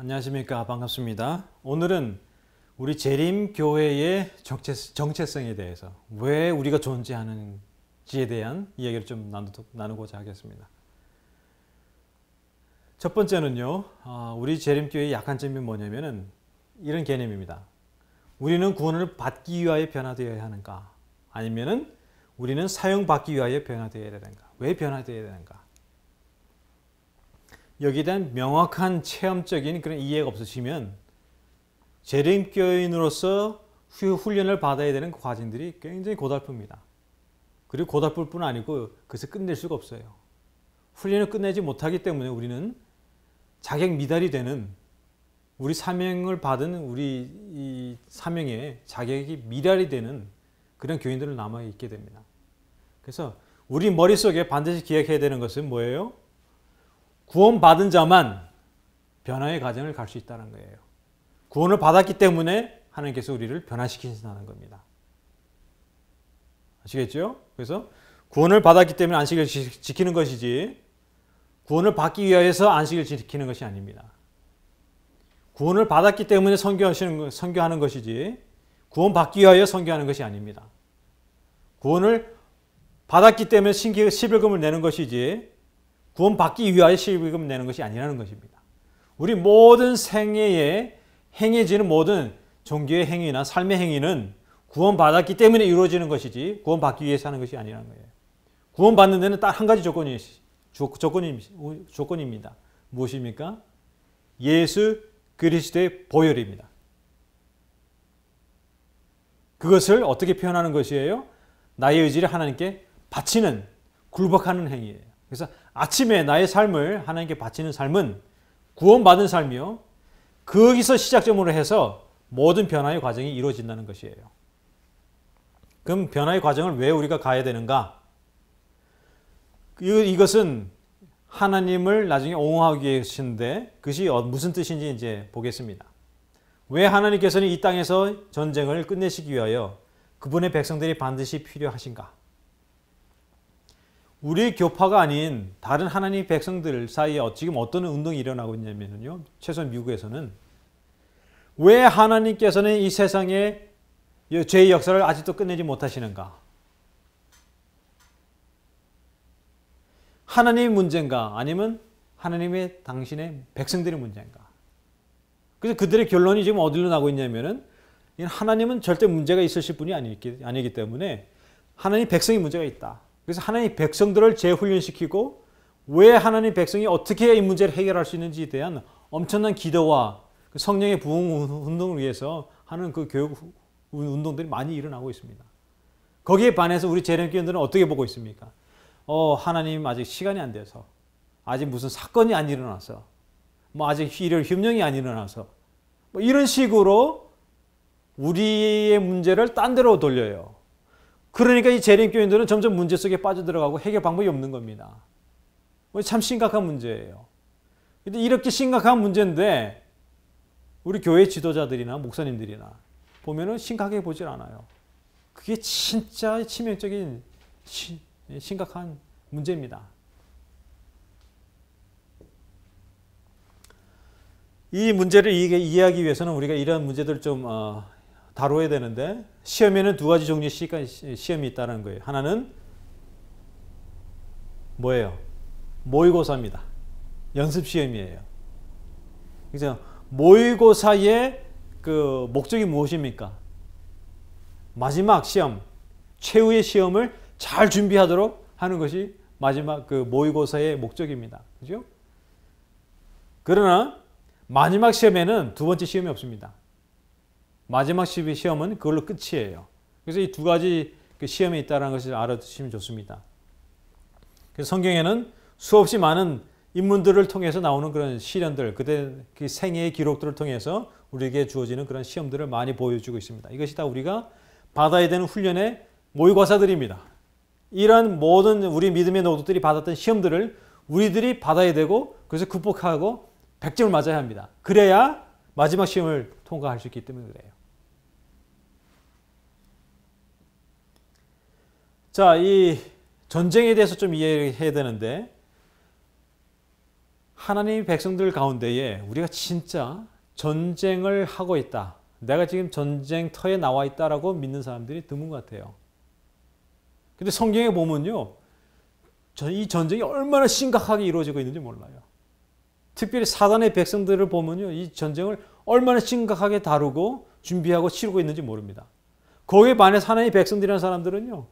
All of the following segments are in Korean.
안녕하십니까. 반갑습니다. 오늘은 우리 재림교회의 정체성에 대해서 왜 우리가 존재하는지에 대한 이야기를 좀 나누고자 하겠습니다. 첫 번째는요, 우리 재림교회의 약한 점이 뭐냐면은 이런 개념입니다. 우리는 구원을 받기 위하여 변화되어야 하는가? 아니면은 우리는 사용받기 위하여 변화되어야 되는가? 왜 변화되어야 되는가? 여기에 대한 명확한 체험적인 그런 이해가 없으시면 재림교인으로서 훈련을 받아야 되는 과정들이 굉장히 고달픕니다. 그리고 고달플 뿐 아니고 그것을 끝낼 수가 없어요. 훈련을 끝내지 못하기 때문에 우리는 자격 미달이 되는 우리 사명을 받은 우리 이 사명의 자격이 미달이 되는 그런 교인들을 남아있게 됩니다. 그래서 우리 머릿속에 반드시 기억해야 되는 것은 뭐예요? 구원받은 자만 변화의 과정을 갈 수 있다는 거예요. 구원을 받았기 때문에 하나님께서 우리를 변화시키신다는 겁니다. 아시겠죠? 그래서 구원을 받았기 때문에 안식을 지키는 것이지 구원을 받기 위해서 안식을 지키는 것이 아닙니다. 구원을 받았기 때문에 선교하는 것이지 구원받기 위하여 선교하는 것이 아닙니다. 구원을 받았기 때문에 11금을 내는 것이지 구원받기 위하여 11금을 내는 것이 아니라는 것입니다. 우리 모든 생애에 행해지는 모든 종교의 행위나 삶의 행위는 구원받았기 때문에 이루어지는 것이지 구원받기 위해서 하는 것이 아니라는 거예요. 구원받는 데는 딱 한 가지 조건입니다. 무엇입니까? 예수 그리스도의 보혈입니다. 그것을 어떻게 표현하는 것이에요? 나의 의지를 하나님께 바치는, 굴복하는 행위예요. 그래서 아침에 나의 삶을 하나님께 바치는 삶은 구원받은 삶이요. 거기서 시작점으로 해서 모든 변화의 과정이 이루어진다는 것이에요. 그럼 변화의 과정을 왜 우리가 가야 되는가? 이것은 하나님을 나중에 옹호하기 위해서인데 그것이 무슨 뜻인지 이제 보겠습니다. 왜 하나님께서는 이 땅에서 전쟁을 끝내시기 위하여 그분의 백성들이 반드시 필요하신가? 우리 교파가 아닌 다른 하나님 백성들 사이에 지금 어떤 운동이 일어나고 있냐면요. 최소한 미국에서는 왜 하나님께서는 이 세상에 죄의 역사를 아직도 끝내지 못하시는가? 하나님의 문제인가? 아니면 하나님의 당신의 백성들의 문제인가? 그래서 그들의 결론이 지금 어디로 나고 있냐면은 하나님은 절대 문제가 있으실 분이 아니기 때문에 하나님 백성이 문제가 있다. 그래서 하나님 백성들을 재훈련시키고 왜 하나님 백성이 어떻게 이 문제를 해결할 수 있는지에 대한 엄청난 기도와 성령의 부흥 운동을 위해서 하는 그 교육 운동들이 많이 일어나고 있습니다. 거기에 반해서 우리 재림교인들은 어떻게 보고 있습니까? 하나님 아직 시간이 안 돼서 아직 무슨 사건이 안 일어나서 아직 일요일 협령이 안 일어나서 이런 식으로 우리의 문제를 딴 데로 돌려요. 그러니까 이 재림교인들은 점점 문제 속에 빠져들어가고 해결 방법이 없는 겁니다. 참 심각한 문제예요. 근데 이렇게 심각한 문제인데 우리 교회 지도자들이나 목사님들이나 보면은 심각하게 보질 않아요. 그게 진짜 치명적인 심각한 문제입니다. 이 문제를 이해하기 위해서는 우리가 이런 문제들을 좀 다뤄야 되는데 시험에는 두 가지 종류의 시험이 있다는 거예요. 하나는 뭐예요? 모의고사입니다. 연습시험이에요. 그래서 모의고사의 그 목적이 무엇입니까? 마지막 시험, 최후의 시험을 잘 준비하도록 하는 것이 마지막 그 모의고사의 목적입니다. 그죠? 그러나 마지막 시험에는 두 번째 시험이 없습니다. 마지막 시험은 그걸로 끝이에요. 그래서 이 두 가지 시험이 있다는 것을 알아두시면 좋습니다. 그래서 성경에는 수없이 많은 인물들을 통해서 나오는 그런 시련들, 그 생애의 기록들을 통해서 우리에게 주어지는 그런 시험들을 많이 보여주고 있습니다. 이것이 다 우리가 받아야 되는 훈련의 모의고사들입니다. 이런 모든 우리 믿음의 노도들이 받았던 시험들을 우리들이 받아야 되고 그래서 극복하고 100점을 맞아야 합니다. 그래야 마지막 시험을 통과할 수 있기 때문에 그래요. 자, 이 전쟁에 대해서 좀 이해해야 되는데 하나님의 백성들 가운데에 우리가 진짜 전쟁을 하고 있다. 내가 지금 전쟁터에 나와 있다라고 믿는 사람들이 드문 것 같아요. 근데 성경에 보면요. 이 전쟁이 얼마나 심각하게 이루어지고 있는지 몰라요. 특별히 사단의 백성들을 보면요. 이 전쟁을 얼마나 심각하게 다루고 준비하고 치르고 있는지 모릅니다. 거기에 반해서 하나님의 백성들이라는 사람들은요.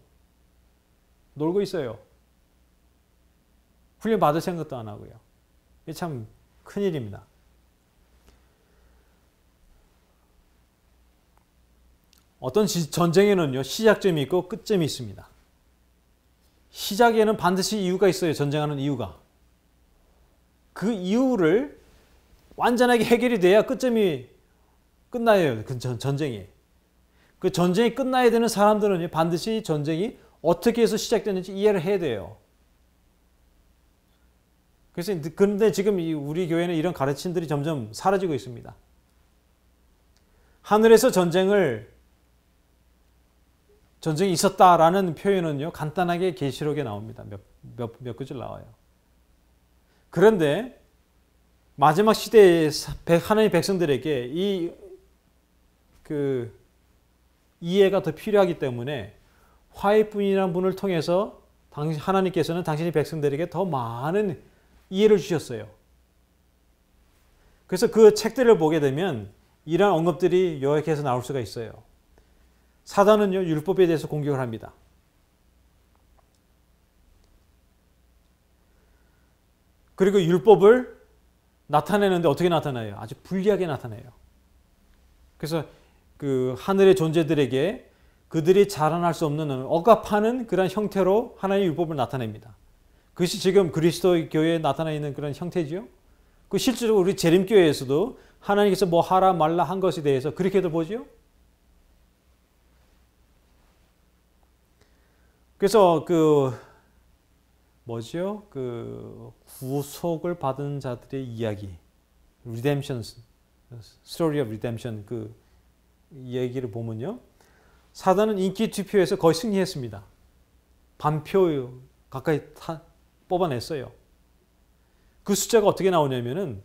놀고 있어요. 훈련 받을 생각도 안 하고요. 이게 참 큰일입니다. 어떤 전쟁에는요. 시작점이 있고 끝점이 있습니다. 시작에는 반드시 이유가 있어요. 전쟁하는 이유가. 그 이유를 완전하게 해결이 돼야 끝점이 끝나요. 그 전쟁이. 그 전쟁이 끝나야 되는 사람들은 반드시 전쟁이 어떻게 해서 시작됐는지 이해를 해야 돼요. 그래서 그런데 지금 우리 교회는 이런 가르침들이 점점 사라지고 있습니다. 하늘에서 전쟁이 있었다라는 표현은요. 간단하게 계시록에 나옵니다. 몇 구절 나와요. 그런데 마지막 시대의 하나님의 백성들에게 이해가 더 필요하기 때문에 화해뿐이라는 분을 통해서 하나님께서는 당신의 백성들에게 더 많은 이해를 주셨어요. 그래서 그 책들을 보게 되면 이러한 언급들이 요약해서 나올 수가 있어요. 사단은요, 율법에 대해서 공격을 합니다. 그리고 율법을 나타내는데 어떻게 나타나요? 아주 불리하게 나타내요. 그래서 그 하늘의 존재들에게 그들이 자라날 수 없는 억압하는 그런 형태로 하나님의 율법을 나타냅니다. 그것이 지금 그리스도 교회에 나타나 있는 그런 형태지요. 그 실제로 우리 재림교회에서도 하나님께서 뭐 하라 말라 한 것에 대해서 그렇게도 보지요. 그래서 구속을 받은 자들의 이야기, redemption, story of redemption 그 얘기를 보면요. 사단은 인기 투표에서 거의 승리했습니다. 반표 가까이 뽑아냈어요. 그 숫자가 어떻게 나오냐면은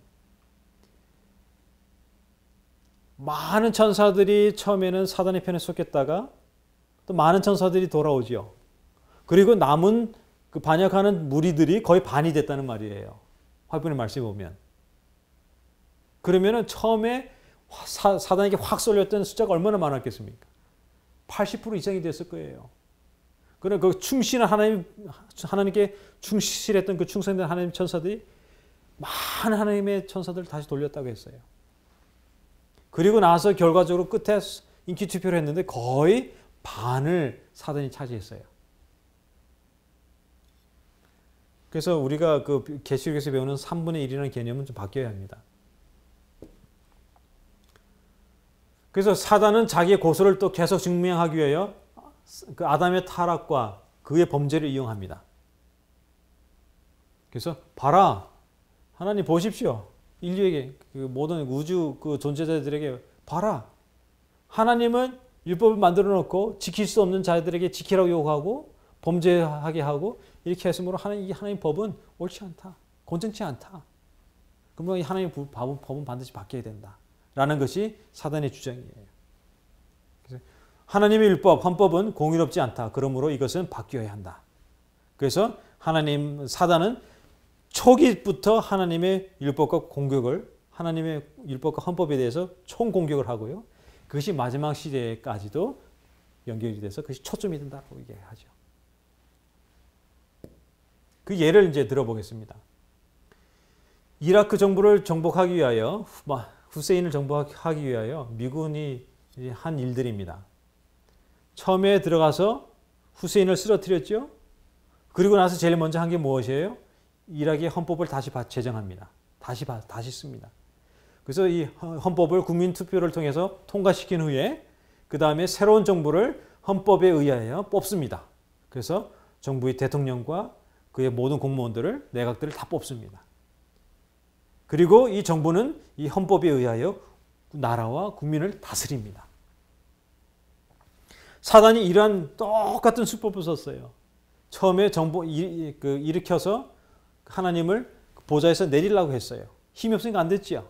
많은 천사들이 처음에는 사단의 편에 섰겠다가 또 많은 천사들이 돌아오지요. 그리고 남은 그 반역하는 무리들이 거의 반이 됐다는 말이에요. 화분의 말씀에 보면. 그러면은 처음에 사단에게 확 쏠렸던 숫자가 얼마나 많았겠습니까? 80% 이상이 됐을 거예요. 그러나 그 충실한 하나님께 충실했던 그 충성된 하나님 천사들이 많은 하나님의 천사들을 다시 돌렸다고 했어요. 그리고 나서 결과적으로 끝에 인기 투표를 했는데 거의 반을 사단이 차지했어요. 그래서 우리가 그 계시록에서 배우는 3분의 1이라는 개념은 좀 바뀌어야 합니다. 그래서 사단은 자기의 고소를 또 계속 증명하기 위하여 그 아담의 타락과 그의 범죄를 이용합니다. 그래서 봐라, 하나님 보십시오. 인류에게 그 모든 우주 그 존재자들에게 봐라. 하나님은 율법을 만들어 놓고 지킬 수 없는 자들에게 지키라고 요구하고 범죄하게 하고 이렇게 했으므로 하나님 법은 옳지 않다. 공정치 않다. 그러면 이 하나님 법은 반드시 바뀌어야 된다. 라는 것이 사단의 주장이에요. 그래서 하나님의 율법, 헌법은 공의롭지 않다. 그러므로 이것은 바뀌어야 한다. 그래서 사단은 초기부터 하나님의 율법과 공격을, 하나님의 율법과 헌법에 대해서 총공격을 하고요. 그것이 마지막 시대까지도 연결이 돼서 그것이 초점이 된다고 얘기하죠. 그 예를 이제 들어보겠습니다. 이라크 정부를 정복하기 위하여, 후세인을 정복하기 위하여 미군이 한 일들입니다. 처음에 들어가서 후세인을 쓰러뜨렸죠. 그리고 나서 제일 먼저 한 게 무엇이에요? 이라크의 헌법을 다시 제정합니다. 다시 씁니다. 그래서 이 헌법을 국민 투표를 통해서 통과시킨 후에 그 다음에 새로운 정부를 헌법에 의하여 뽑습니다. 그래서 정부의 대통령과 그의 모든 공무원들을, 내각들을 다 뽑습니다. 그리고 이 정부는 이 헌법에 의하여 나라와 국민을 다스립니다. 사단이 이러한 똑같은 수법을 썼어요. 처음에 일으켜서 하나님을 보좌에서 내리려고 했어요. 힘이 없으니까 안 됐지요.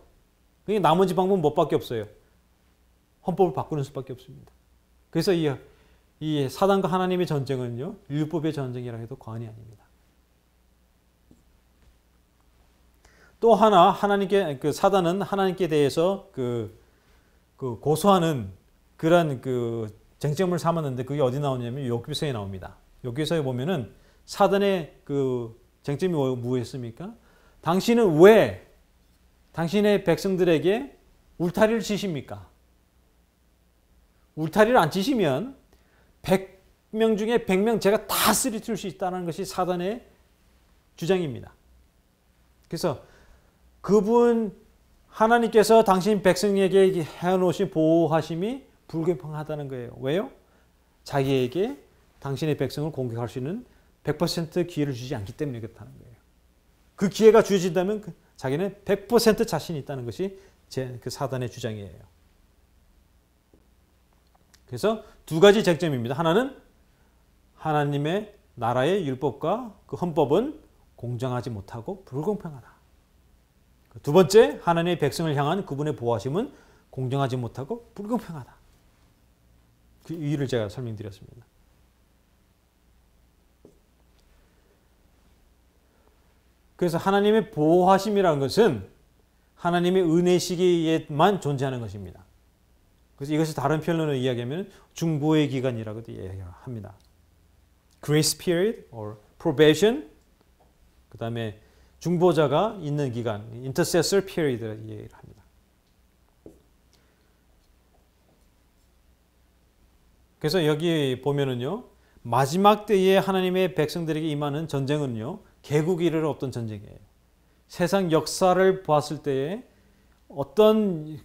그러니까 나머지 방법은 뭐밖에 없어요. 헌법을 바꾸는 수밖에 없습니다. 그래서 이 사단과 하나님의 전쟁은요, 율법의 전쟁이라 해도 과언이 아닙니다. 또 하나 하나님께 그 사단은 하나님께 대해서 그 고소하는 그런 그 쟁점을 삼았는데 그게 어디 나오냐면 욥기서에 나옵니다. 욥기서에 보면은 사단의 그 쟁점이 무엇이었습니까? 당신은 왜 당신의 백성들에게 울타리를 치십니까? 울타리를 안 치시면 100명 중에 100명 제가 다 쓰러뜨릴 수 있다는 것이 사단의 주장입니다. 그래서 그분 하나님께서 당신 백성에게 해놓으신 보호하심이 불공평하다는 거예요. 왜요? 자기에게 당신의 백성을 공격할 수 있는 100% 기회를 주지 않기 때문에 그렇다는 거예요. 그 기회가 주어진다면 자기는 100% 자신이 있다는 것이 그 사단의 주장이에요. 그래서 두 가지 쟁점입니다. 하나는 하나님의 나라의 율법과 그 헌법은 공정하지 못하고 불공평하다. 두 번째, 하나님의 백성을 향한 그분의 보호하심은 공정하지 못하고 불공평하다. 그 이유를 제가 설명드렸습니다. 그래서 하나님의 보호하심이라는 것은 하나님의 은혜 시기에만 존재하는 것입니다. 그래서 이것이 다른 표현으로 이야기하면 중보의 기간이라고도 이야기합니다. Grace period or probation, 그 다음에 중보자가 있는 기간, intercessor period를 이야기를 합니다. 그래서 여기 보면은요, 마지막 때에 하나님의 백성들에게 임하는 전쟁은요, 개국이 이를 없던 전쟁이에요. 세상 역사를 보았을 때에 어떤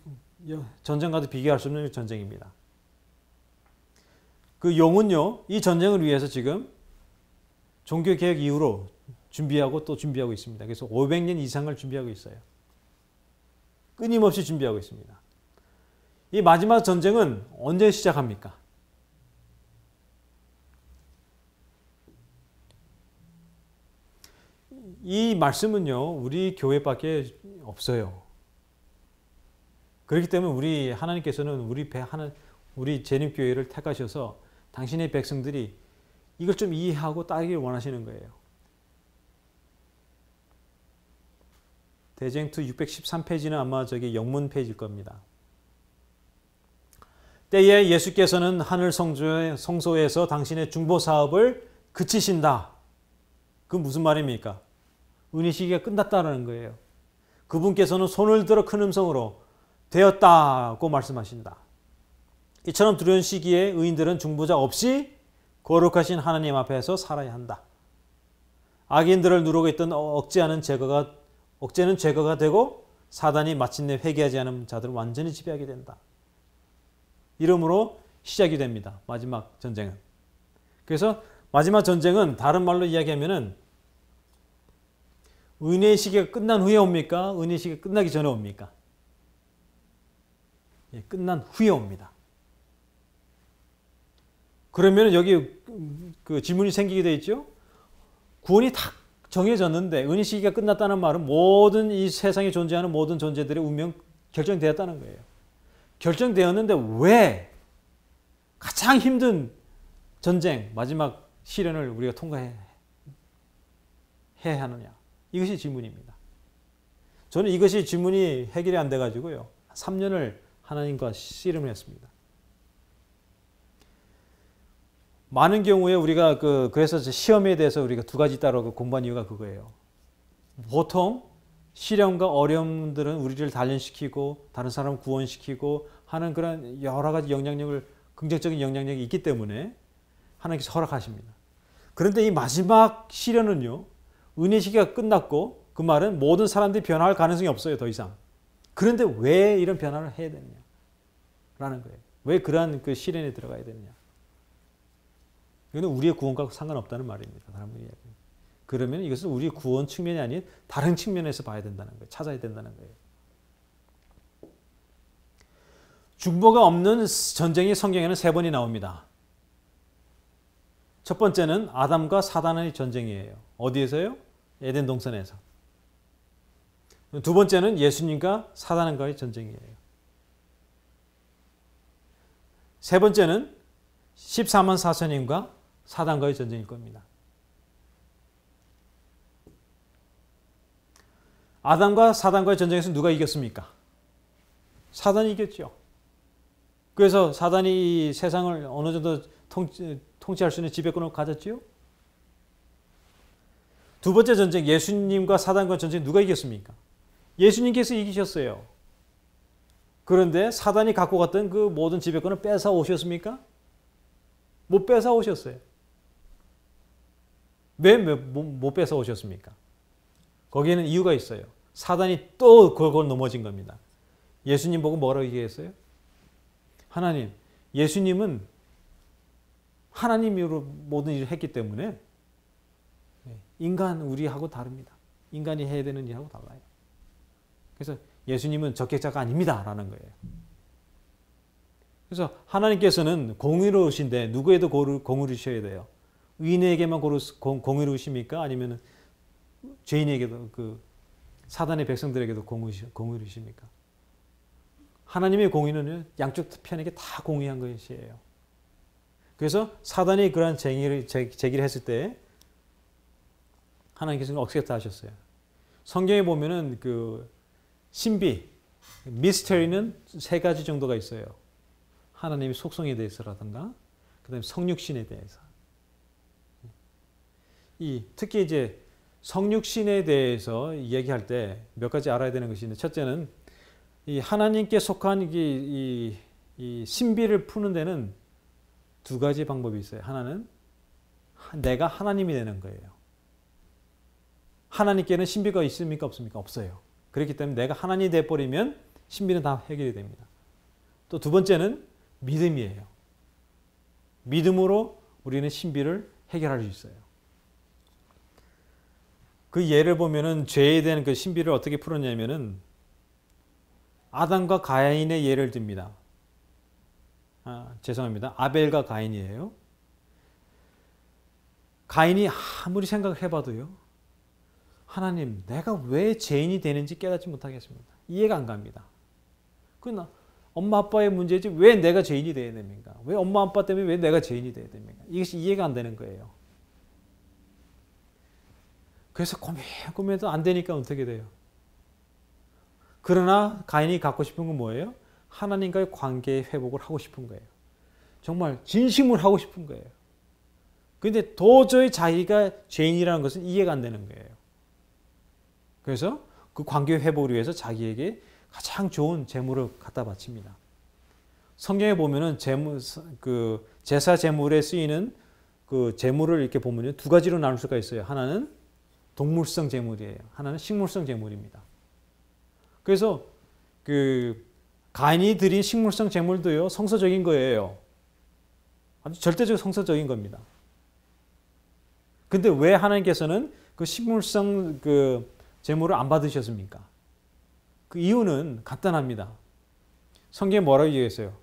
전쟁과도 비교할 수 없는 전쟁입니다. 그 용은요, 이 전쟁을 위해서 지금 종교개혁 이후로 준비하고 또 준비하고 있습니다. 그래서 500년 이상을 준비하고 있어요. 끊임없이 준비하고 있습니다. 이 마지막 전쟁은 언제 시작합니까? 이 말씀은요, 우리 교회밖에 없어요. 그렇기 때문에 우리 하나님께서는 우리 재림교회를 택하셔서 당신의 백성들이 이걸 좀 이해하고 따르기를 원하시는 거예요. 대쟁투 613페이지는 아마 저기 영문 페이지일 겁니다. 때에 예수께서는 하늘 성소에서 당신의 중보 사업을 그치신다. 그 무슨 말입니까? 은혜 시기가 끝났다는 거예요. 그분께서는 손을 들어 큰 음성으로 되었다고 말씀하신다. 이처럼 두려운 시기에 의인들은 중보자 없이 거룩하신 하나님 앞에서 살아야 한다. 악인들을 누르고 있던 억제는 제거가 되고 사단이 마침내 회개하지 않은 자들을 완전히 지배하게 된다. 이러므로 시작이 됩니다. 마지막 전쟁은. 그래서 마지막 전쟁은 다른 말로 이야기하면은 은혜의 시기가 끝난 후에 옵니까? 은혜의 시기가 끝나기 전에 옵니까? 예, 끝난 후에 옵니다. 그러면 여기 그 질문이 생기게 돼 있죠? 구원이 다 정해졌는데 은혜 시기가 끝났다는 말은 모든 이 세상에 존재하는 모든 존재들의 운명 결정되었다는 거예요. 결정되었는데 왜 가장 힘든 전쟁, 마지막 시련을 우리가 통과해야 하느냐? 이것이 질문입니다. 저는 이것이 질문이 해결이 안 돼가지고요. 3년을 하나님과 씨름을 했습니다. 많은 경우에 우리가 그래서 시험에 대해서 우리가 두 가지 따로 공부한 이유가 그거예요. 보통 시련과 어려움들은 우리를 단련시키고 다른 사람을 구원시키고 하는 그런 여러 가지 긍정적인 영향력이 있기 때문에 하나님께서 허락하십니다. 그런데 이 마지막 시련은요, 은혜 시기가 끝났고 그 말은 모든 사람들이 변화할 가능성이 없어요, 더 이상. 그런데 왜 이런 변화를 해야 되느냐? 라는 거예요. 왜 그러한 그 시련에 들어가야 되느냐? 이거는 우리의 구원과 상관없다는 말입니다. 다른 분이 이야기합니다. 그러면 이것은 우리의 구원 측면이 아닌 다른 측면에서 봐야 된다는 거예요. 찾아야 된다는 거예요. 중보가 없는 전쟁이 성경에는 3번이 나옵니다. 첫 번째는 아담과 사단의 전쟁이에요. 어디에서요? 에덴 동산에서. 두 번째는 예수님과 사단과의 전쟁이에요. 세 번째는 14만 4천인과 사단과의 전쟁일 겁니다. 아담과 사단과의 전쟁에서 누가 이겼습니까? 사단이 이겼죠. 그래서 사단이 이 세상을 어느 정도 통치할 수 있는 지배권을 가졌지요. 두 번째 전쟁, 예수님과 사단과 전쟁 누가 이겼습니까? 예수님께서 이기셨어요. 그런데 사단이 갖고 갔던 그 모든 지배권을 뺏어 오셨습니까? 못 뺏어 오셨어요. 왜 못 뺏어 오셨습니까? 거기에는 이유가 있어요. 사단이 또 그걸 넘어진 겁니다. 예수님 보고 뭐라고 얘기했어요? 하나님, 예수님은 하나님으로 모든 일을 했기 때문에 인간 우리하고 다릅니다. 인간이 해야 되는 일하고 달라요. 그래서 예수님은 적객자가 아닙니다 라는 거예요. 그래서 하나님께서는 공의로우신데 누구에도 공의로우셔야 돼요. 의인에게만 공의로우십니까? 아니면 죄인에게도 그 사단의 백성들에게도 공의로우십니까? 하나님의 공의는 양쪽 편에게 다 공의한 것이에요. 그래서 사단이 그러한 제기를 했을 때 하나님께서는 억셉트 하셨어요. 성경에 보면은 그 신비, 미스터리는 세 가지 정도가 있어요. 하나님의 속성에 대해서라든가, 그 다음에 성육신에 대해서. 특히 이제 성육신에 대해서 얘기할 때 몇 가지 알아야 되는 것이 있는데, 첫째는 이 하나님께 속한 이 신비를 푸는 데는 두 가지 방법이 있어요. 하나는 내가 하나님이 되는 거예요. 하나님께는 신비가 있습니까? 없습니까? 없어요. 그렇기 때문에 내가 하나님이 돼버리면 신비는 다 해결이 됩니다. 또 두 번째는 믿음이에요. 믿음으로 우리는 신비를 해결할 수 있어요. 그 예를 보면은 죄에 대한 그 신비를 어떻게 풀었냐면은 아담과 가인의 예를 듭니다. 죄송합니다. 아벨과 가인이에요. 가인이 아무리 생각을 해봐도요. 하나님, 내가 왜 죄인이 되는지 깨닫지 못하겠습니다. 이해가 안 갑니다. 그러나 엄마 아빠의 문제지 왜 내가 죄인이 되어야 됩니까? 왜 엄마 아빠 때문에 왜 내가 죄인이 되어야 됩니까? 이것이 이해가 안 되는 거예요. 그래서 고민해도 안 되니까 어떻게 돼요? 그러나 가인이 갖고 싶은 건 뭐예요? 하나님과의 관계의 회복을 하고 싶은 거예요. 정말 진심으로 하고 싶은 거예요. 그런데 도저히 자기가 죄인이라는 것은 이해가 안 되는 거예요. 그래서 그 관계 회복을 위해서 자기에게 가장 좋은 제물을 갖다 바칩니다. 성경에 보면은 제사 제물에 쓰이는 그 제물을 이렇게 보면 두 가지로 나눌 수가 있어요. 하나는 동물성 제물이에요. 하나는 식물성 제물입니다. 그래서 그 가인이 드린 식물성 제물도요, 성서적인 거예요. 아주 절대적으로 성서적인 겁니다. 근데 왜 하나님께서는 그 식물성 그 제물을 안 받으셨습니까? 그 이유는 간단합니다. 성경에 뭐라고 얘기했어요?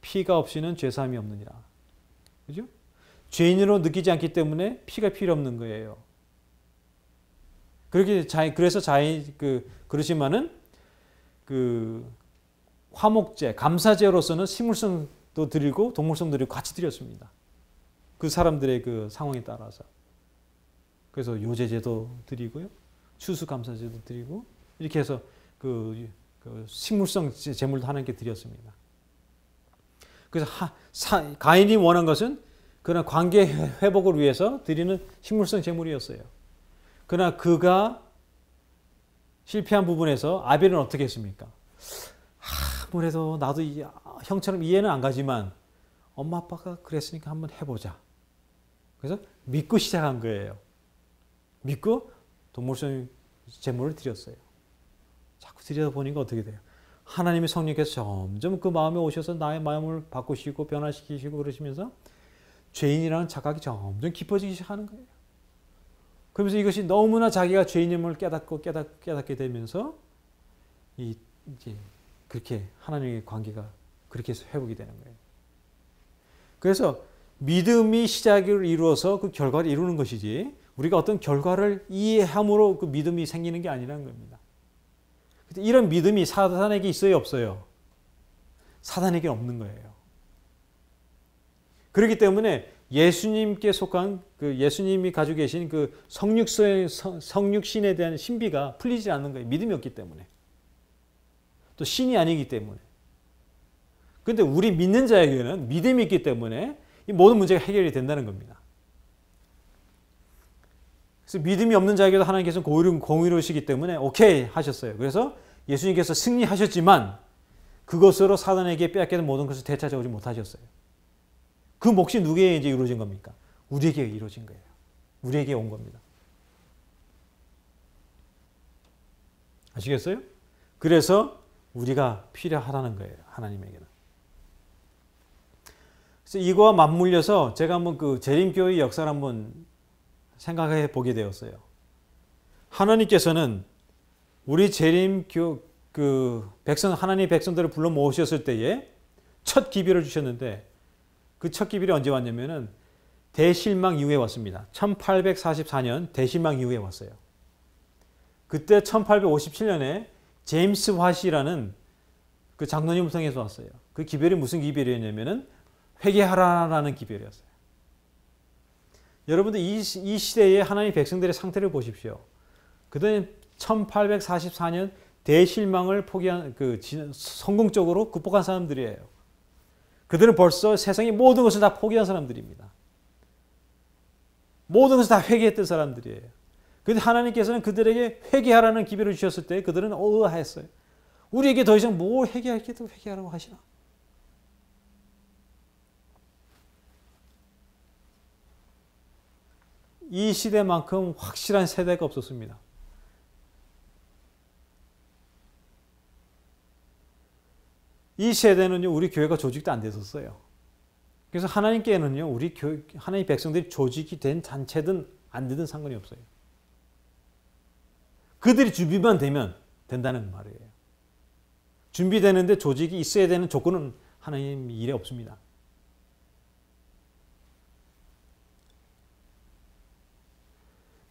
피가 없이는 죄사함이 없느니라. 그죠? 죄인으로 느끼지 않기 때문에 피가 필요 없는 거예요. 그래서 그러시면은 그 화목제, 감사제로서는 식물성도 드리고 동물성도 드리고 같이 드렸습니다. 그 사람들의 그 상황에 따라서. 그래서 요제제도 드리고요, 추수감사제도 드리고 이렇게 해서 그 식물성 제물도 하나님께 드렸습니다. 그래서 가인이 원한 것은 그런 관계 회복을 위해서 드리는 식물성 제물이었어요. 그러나 그가 실패한 부분에서 아벨은 어떻게 했습니까? 아무래도 나도 형처럼 이해는 안 가지만 엄마 아빠가 그랬으니까 한번 해보자. 그래서 믿고 시작한 거예요. 믿고 동물성 제물을 드렸어요. 자꾸 드리다 보니까 어떻게 돼요? 하나님의 성령께서 점점 그 마음에 오셔서 나의 마음을 바꾸시고 변화시키시고 그러시면서 죄인이라는 착각이 점점 깊어지기 시작하는 거예요. 그러면서 이것이 너무나 자기가 죄인임을 깨닫게 되면서 이제 그렇게 하나님의 관계가 그렇게 해서 회복이 되는 거예요. 그래서 믿음이 시작을 이루어서 그 결과를 이루는 것이지 우리가 어떤 결과를 이해함으로 그 믿음이 생기는 게 아니라는 겁니다. 이런 믿음이 사단에게 있어요, 없어요? 사단에게 없는 거예요. 그렇기 때문에 예수님께 속한 그 예수님이 가지고 계신 그 성육신에 대한 신비가 풀리지 않는 거예요. 믿음이 없기 때문에. 또 신이 아니기 때문에. 그런데 우리 믿는 자에게는 믿음이 있기 때문에 이 모든 문제가 해결이 된다는 겁니다. 그래서 믿음이 없는 자에게도 하나님께서 공의로우시기 때문에 오케이 하셨어요. 그래서 예수님께서 승리하셨지만 그것으로 사단에게 빼앗기는 모든 것을 되찾아오지 못하셨어요. 그 몫이 누구에게 이제 이루어진 겁니까? 우리에게 이루어진 거예요. 우리에게 온 겁니다. 아시겠어요? 그래서 우리가 필요하다는 거예요. 하나님에게는. 그래서 이거와 맞물려서 제가 한번 그 재림교회 역사를 한번 생각해 보게 되었어요. 하나님께서는 우리 재림교 하나님의 백성들을 불러 모으셨을 때에 첫 기별을 주셨는데 그 첫 기별이 언제 왔냐면은 대실망 이후에 왔습니다. 1844년 대실망 이후에 왔어요. 그때 1857년에 제임스 화시라는 그 장로님을 통해서 왔어요. 그 기별이 무슨 기별이었냐면은 회개하라라는 기별이었어요. 여러분들 이 시대의 하나님의 백성들의 상태를 보십시오. 그들은 1844년 대실망을 포기한 성공적으로 극복한 사람들이에요. 그들은 벌써 세상의 모든 것을 다 포기한 사람들입니다. 모든 것을 다 회개했던 사람들이에요. 그런데 하나님께서는 그들에게 회개하라는 기별을 주셨을 때 그들은 의아했어요. 우리에게 더 이상 뭘 회개할 게 더 회개하라고 하시나? 이 시대만큼 확실한 세대가 없었습니다. 이 세대는요, 우리 교회가 조직도 안 됐었어요. 그래서 하나님께는요, 우리 하나님 백성들이 조직이 된 단체든 안 되든 상관이 없어요. 그들이 준비만 되면 된다는 말이에요. 준비되는데 조직이 있어야 되는 조건은 하나님 일에 없습니다.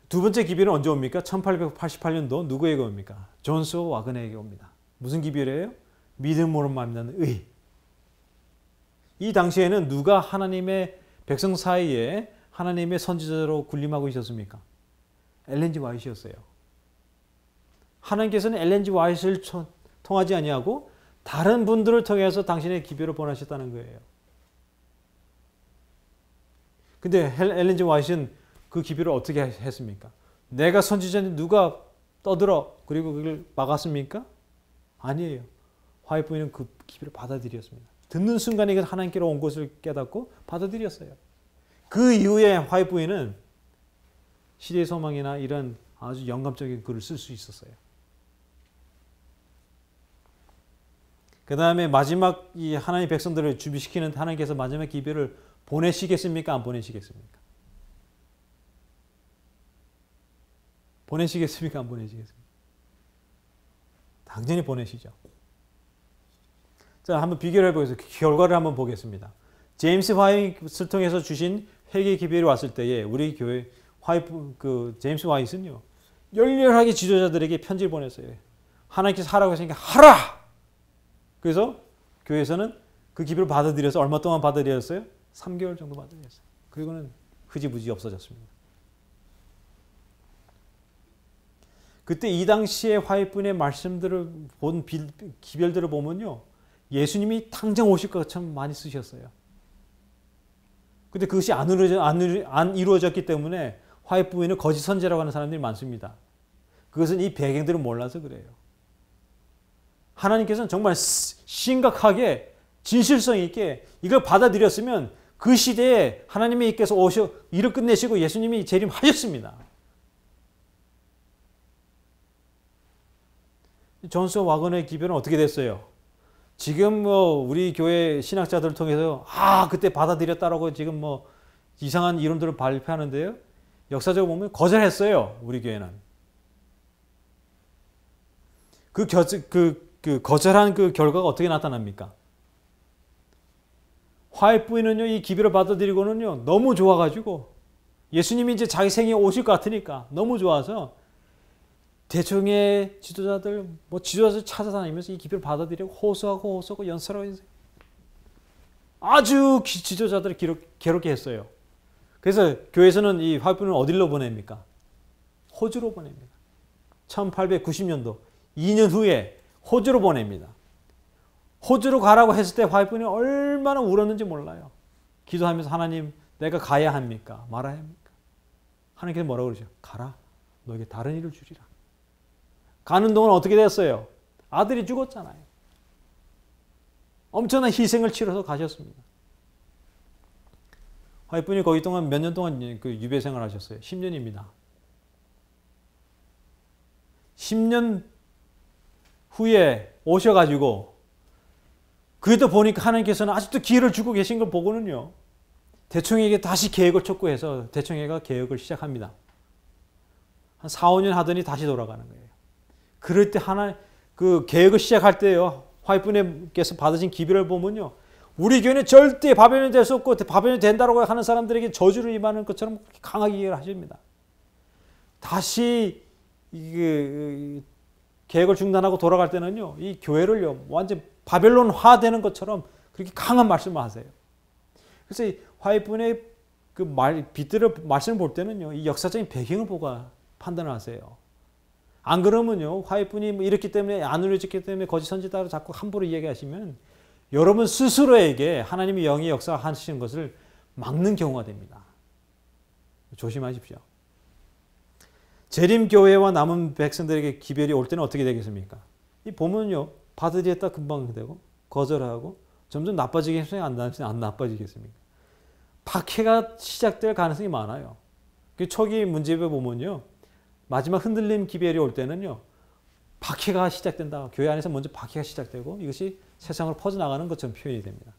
두 번째 기별은 언제 옵니까? 1888년도 누구에게 옵니까? 존 스왑 와그너에게 옵니다. 무슨 기별이에요? 믿음으로 만나는 의. 이 당시에는 누가 하나님의 백성 사이에 하나님의 선지자로 군림하고 있었습니까? 엘렌 G 화이트였어요. 하나님께서는 엘렌 G 화이트를 통하지 아니하고 다른 분들을 통해서 당신의 기별을 보내셨다는 거예요. 근데 엘렌 G 화이트는 그 기별을 어떻게 했습니까? 내가 선지자인데 누가 떠들어 그리고 그걸 막았습니까? 아니에요. 화이트 부인은 그 기별을 받아들였습니다. 듣는 순간에 하나님께로 온 것을 깨닫고 받아들였어요. 그 이후에 화이트 부인은 시대의 소망이나 이런 아주 영감적인 글을 쓸 수 있었어요. 그 다음에 마지막 이 하나님의 백성들을 준비시키는 하나님께서 마지막 기별을 보내시겠습니까? 안 보내시겠습니까? 보내시겠습니까? 안 보내시겠습니까? 당연히 보내시죠. 자, 한번 비교를 해보겠습니다. 결과를 한번 보겠습니다. 제임스 화이트를 통해서 주신 회개 기별이 왔을 때에 우리 교회 제임스 화이트는요, 열렬하게 지도자들에게 편지를 보냈어요. 하나님께서 하라고 했으니까 하라! 그래서 교회에서는 그 기별을 받아들여서 얼마 동안 받아들였어요? 3개월 정도 받아들였어요. 그리고는 흐지부지 없어졌습니다. 그때 이 당시에 화이트 분의 말씀들을 본 기별들을 보면요, 예수님이 당장 오실 것처럼 많이 쓰셨어요. 근데 그것이 안 이루어졌기 때문에 화이트 부인을 거짓 선지자라고 하는 사람들이 많습니다. 그것은 이 배경들을 몰라서 그래요. 하나님께서는 정말 심각하게 진실성 있게 이걸 받아들였으면 그 시대에 하나님께서 오셔 일을 끝내시고 예수님이 재림하셨습니다. 존 스왑 와그너의 기별은 어떻게 됐어요? 지금 우리 교회 신학자들을 통해서 그때 받아들였다라고 지금 이상한 이론들을 발표하는데요. 역사적으로 보면 거절했어요. 우리 교회는. 그 거절한 그 결과가 어떻게 나타납니까? 화이트 부인은요, 이 기별을 받아들이고는요, 너무 좋아가지고 예수님이 이제 자기 생에 오실 것 같으니까 너무 좋아서 대충의 지도자들, 지도자들 찾아다니면서 이 기별을 받아들이고 호소하고 연설하고 있어요. 아주 지도자들을 괴롭게 했어요. 그래서 교회에서는 이 화이프는 어디로 보냅니까? 호주로 보냅니다. 1890년도 2년 후에 호주로 보냅니다. 호주로 가라고 했을 때 화이프는 얼마나 울었는지 몰라요. 기도하면서 하나님 내가 가야 합니까? 말아야 합니까? 하나님께서 뭐라고 그러죠? 가라. 너에게 다른 일을 주리라. 가는 동안 어떻게 됐어요? 아들이 죽었잖아요. 엄청난 희생을 치러서 가셨습니다. 화이프는 거기 동안 몇 년 동안 그 유배 생활 하셨어요? 10년입니다. 10년 후에 오셔가지고 그래도 보니까 하나님께서는 아직도 기회를 주고 계신 걸 보고는요. 대총에게 다시 계획을 촉구해서 대총회가 계획을 시작합니다. 한 4, 5년 하더니 다시 돌아가는 거예요. 그럴 때 그 계획을 시작할 때요. 화이프님께서 받으신 기별을 보면요. 우리 교회는 절대 바벨론이 될 수 없고 바벨론이 된다고 하는 사람들에게 저주를 임하는 것처럼 강하게 얘기를 하십니다. 다시 계획을 중단하고 돌아갈 때는요. 이 교회를요. 완전 바벨론화 되는 것처럼 그렇게 강한 말씀을 하세요. 그래서 이 화이프의 그 빗들을 말씀을 볼 때는요. 이 역사적인 배경을 보고 판단을 하세요. 안 그러면요. 화이프님 이렇기 때문에 안 울려졌기 때문에 거짓 선지자로 자꾸 함부로 이야기하시면 여러분 스스로에게 하나님의 영의 역사하시는 것을 막는 경우가 됩니다. 조심하십시오. 재림교회와 남은 백성들에게 기별이 올 때는 어떻게 되겠습니까? 이 보면요. 받으리했다 금방 되고 거절하고 점점 나빠지겠습니까? 안 나빠지겠습니까? 박해가 시작될 가능성이 많아요. 초기 문제에 보면요. 마지막 흔들림 기별이 올 때는요. 박해가 시작된다. 교회 안에서 먼저 박해가 시작되고 이것이 세상으로 퍼져나가는 것처럼 표현이 됩니다.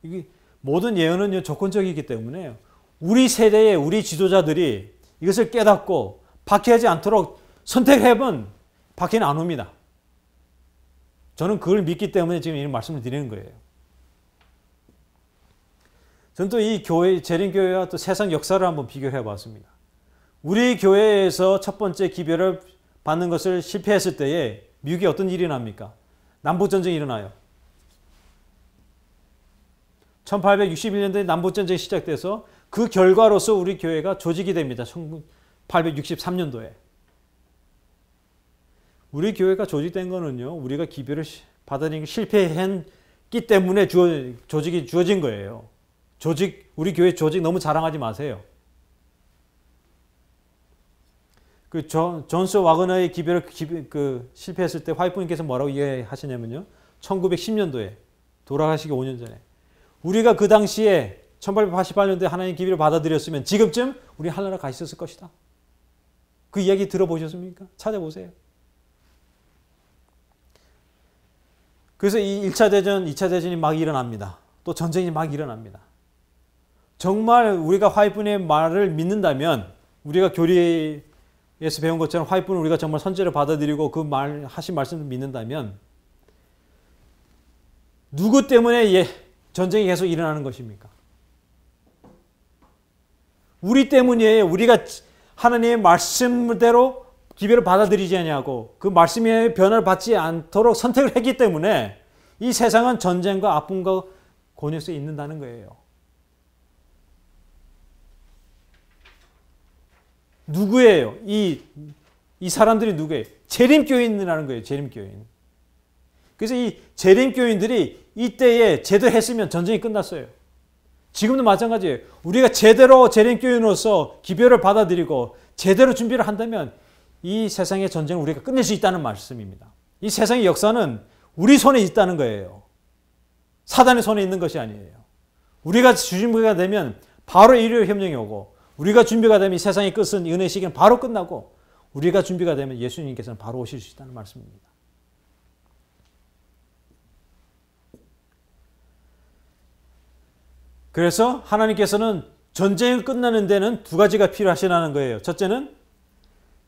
이게 모든 예언은 조건적이기 때문에 우리 세대의 우리 지도자들이 이것을 깨닫고 박해하지 않도록 선택해본 박해는 안 옵니다. 저는 그걸 믿기 때문에 지금 이런 말씀을 드리는 거예요. 저는 또 이 교회, 재림교회와 또 세상 역사를 한번 비교해 봤습니다. 우리 교회에서 첫 번째 기별을 받는 것을 실패했을 때에 미국에 어떤 일이 납니까? 남북전쟁이 일어나요. 1861년도에 남북전쟁이 시작돼서 그 결과로서 우리 교회가 조직이 됩니다. 1863년도에. 우리 교회가 조직된 거는요. 우리가 기별을 받아들이는 게 실패했기 때문에 조직이 주어진 거예요. 우리 교회 조직 너무 자랑하지 마세요. 그 존스 와그너의 기별을 실패했을 때 화이프님께서 뭐라고 이야기하시냐면요. 1910년도에 돌아가시기 5년 전에 우리가 그 당시에 1888년도에 하나님 기별을 받아들였으면 지금쯤 우리 하늘나라 가 있었을 것이다. 그 이야기 들어보셨습니까? 찾아보세요. 그래서 이 1차 대전, 2차 대전이 막 일어납니다. 또 전쟁이 막 일어납니다. 정말 우리가 화이프의 말을 믿는다면 우리가 교리에서 배운 것처럼 화이프는 우리가 정말 선제를 받아들이고 그 하신 말씀을 믿는다면 누구 때문에 전쟁이 계속 일어나는 것입니까? 우리 때문이에요. 우리가 하나님의 말씀대로 기별을 받아들이지 않냐고 그 말씀의 변화를 받지 않도록 선택을 했기 때문에 이 세상은 전쟁과 아픔과 곤욕 속에 있는다는 거예요. 누구예요? 이 사람들이 누구예요? 재림교인이라는 거예요. 재림교인. 그래서 이 재림교인들이 이때에 제대로 했으면 전쟁이 끝났어요. 지금도 마찬가지예요. 우리가 제대로 재림교인으로서 기별을 받아들이고 제대로 준비를 한다면 이 세상의 전쟁을 우리가 끝낼 수 있다는 말씀입니다. 이 세상의 역사는 우리 손에 있다는 거예요. 사단의 손에 있는 것이 아니에요. 우리가 준비가 되면 바로 일요 협령이 오고 우리가 준비가 되면 이 세상의 끝은 은혜의 시기는 바로 끝나고 우리가 준비가 되면 예수님께서는 바로 오실 수 있다는 말씀입니다. 그래서 하나님께서는 전쟁이 끝나는 데는 두 가지가 필요하시다는 거예요. 첫째는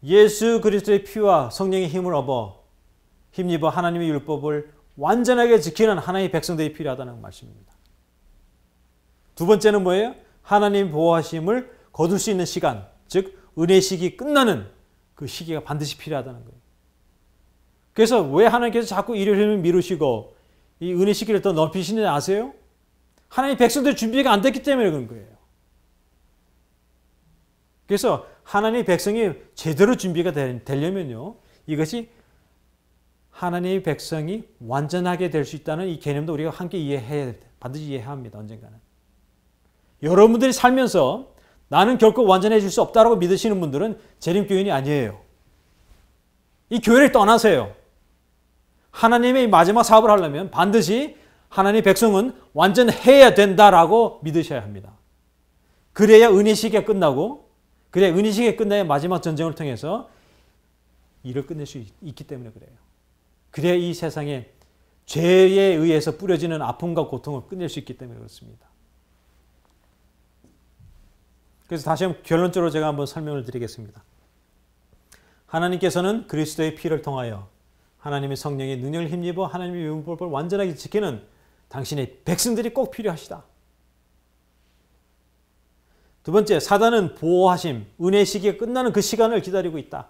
예수 그리스도의 피와 성령의 힘을 힘입어 하나님의 율법을 완전하게 지키는 하나님의 백성들이 필요하다는 말씀입니다. 두 번째는 뭐예요? 하나님 보호하심을 거둘 수 있는 시간, 즉 은혜의 시기 끝나는 그 시기가 반드시 필요하다는 거예요. 그래서 왜 하나님께서 자꾸 일을 미루시고 이 은혜 시기를 더 넓히시는지 아세요? 하나님 백성들 준비가 안 됐기 때문에 그런 거예요. 그래서 하나님의 백성이 제대로 준비가 되려면요. 이것이 하나님의 백성이 완전하게 될 수 있다는 이 개념도 우리가 함께 반드시 이해해야 합니다. 언젠가는. 여러분들이 살면서 나는 결코 완전해질 수 없다고 믿으시는 분들은 재림교인이 아니에요. 이 교회를 떠나세요. 하나님의 마지막 사업을 하려면 반드시 하나님의 백성은 완전해야 된다라고 믿으셔야 합니다. 그래야 은혜 시기가 끝나고 그래야 은혜 시기가 끝나야 마지막 전쟁을 통해서 일을 끝낼 수 있기 때문에 그래요. 그래야 이 세상에 죄에 의해서 뿌려지는 아픔과 고통을 끝낼 수 있기 때문에 그렇습니다. 그래서 다시 한번 결론적으로 제가 한번 설명을 드리겠습니다. 하나님께서는 그리스도의 피를 통하여 하나님의 성령의 능력을 힘입어 하나님의 율법을 완전하게 지키는 당신의 백성들이 꼭 필요하시다. 두 번째, 사단은 보호하심, 은혜의 시기가 끝나는 그 시간을 기다리고 있다.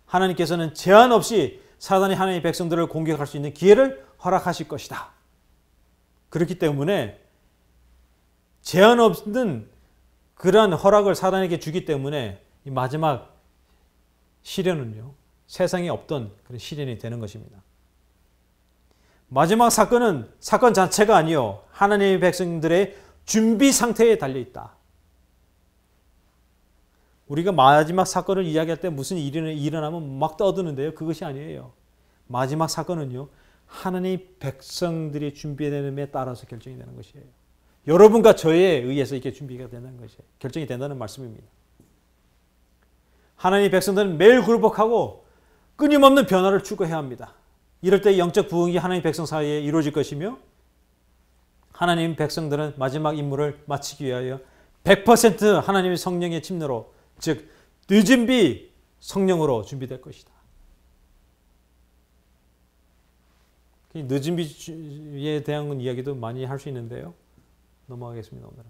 하나님께서는 제한 없이 사단이 하나님의 백성들을 공격할 수 있는 기회를 허락하실 것이다. 그렇기 때문에 제한 없는 그러한 허락을 사단에게 주기 때문에 이 마지막 시련은요, 세상에 없던 그런 시련이 되는 것입니다. 마지막 사건은 사건 자체가 아니요, 하나님의 백성들의 준비 상태에 달려 있다. 우리가 마지막 사건을 이야기할 때 무슨 일이 일어나면 막 떠드는데요, 그것이 아니에요. 마지막 사건은요, 하나님의 백성들이 준비됨에 따라서 결정이 되는 것이에요. 여러분과 저에 의해서 이렇게 준비가 된다는 것이에요. 결정이 된다는 말씀입니다. 하나님의 백성들은 매일 굴복하고 끊임없는 변화를 추구해야 합니다. 이럴 때 영적 부흥이 하나님의 백성 사이에 이루어질 것이며 하나님의 백성들은 마지막 임무를 마치기 위하여 100% 하나님의 성령의 침례로, 즉 늦은 비 성령으로 준비될 것이다. 늦은 비에 대한 이야기도 많이 할 수 있는데요. 넘어가겠습니다. 오늘은.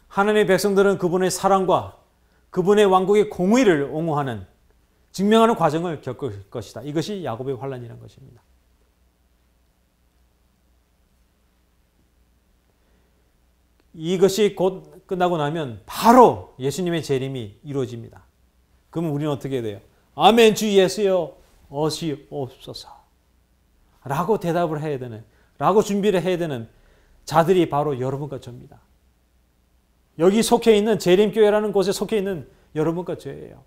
하나님의 백성들은 그분의 사랑과 그분의 왕국의 공의를 옹호하는, 증명하는 과정을 겪을 것이다. 이것이 야곱의 환란이라는 것입니다. 이것이 곧 끝나고 나면 바로 예수님의 재림이 이루어집니다. 그러면 우리는 어떻게 돼요? 아멘 주 예수여 어시옵소서 라고 대답을 해야 되는, 라고 준비를 해야 되는 자들이 바로 여러분과 저입니다. 여기 속해 있는 재림교회라는 곳에 속해 있는 여러분과 저예요.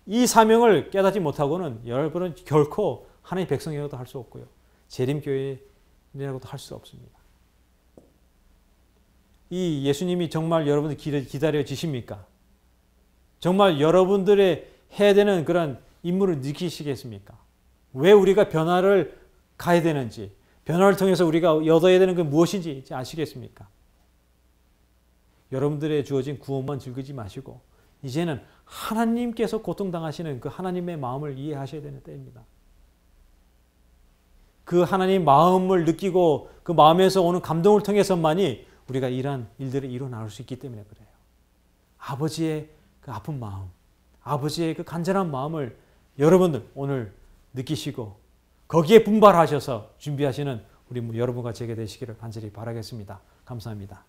이 사명을 깨닫지 못하고는 여러분은 결코 하나님의 백성이라고도 할 수 없고요, 재림교회라고도 할 수 없습니다. 이 예수님이 정말 여러분을 기다려지십니까? 정말 여러분들의 해야 되는 그런 임무를 느끼시겠습니까? 왜 우리가 변화를 가야 되는지, 변화를 통해서 우리가 얻어야 되는 게 무엇인지 아시겠습니까? 여러분들의 주어진 구원만 즐기지 마시고 이제는 하나님께서 고통당하시는 그 하나님의 마음을 이해하셔야 되는 때입니다. 그 하나님의 마음을 느끼고 그 마음에서 오는 감동을 통해서만이 우리가 이러한 일들을 이뤄나갈 수 있기 때문에 그래요. 아버지의 그 아픈 마음, 아버지의 그 간절한 마음을 여러분들 오늘 느끼시고 거기에 분발하셔서 준비하시는 우리 여러분과 제게 되시기를 간절히 바라겠습니다. 감사합니다.